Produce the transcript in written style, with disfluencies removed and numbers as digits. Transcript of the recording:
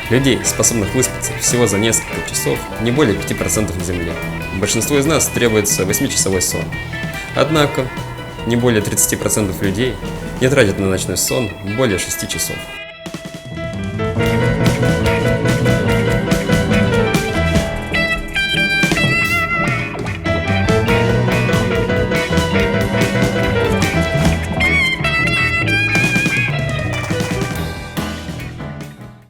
Людей, способных выспаться всего за несколько часов, не более 5% на Земле. Большинству из нас требуется 8-часовой сон. Однако, не более 30% людей не тратят на ночной сон более 6 часов.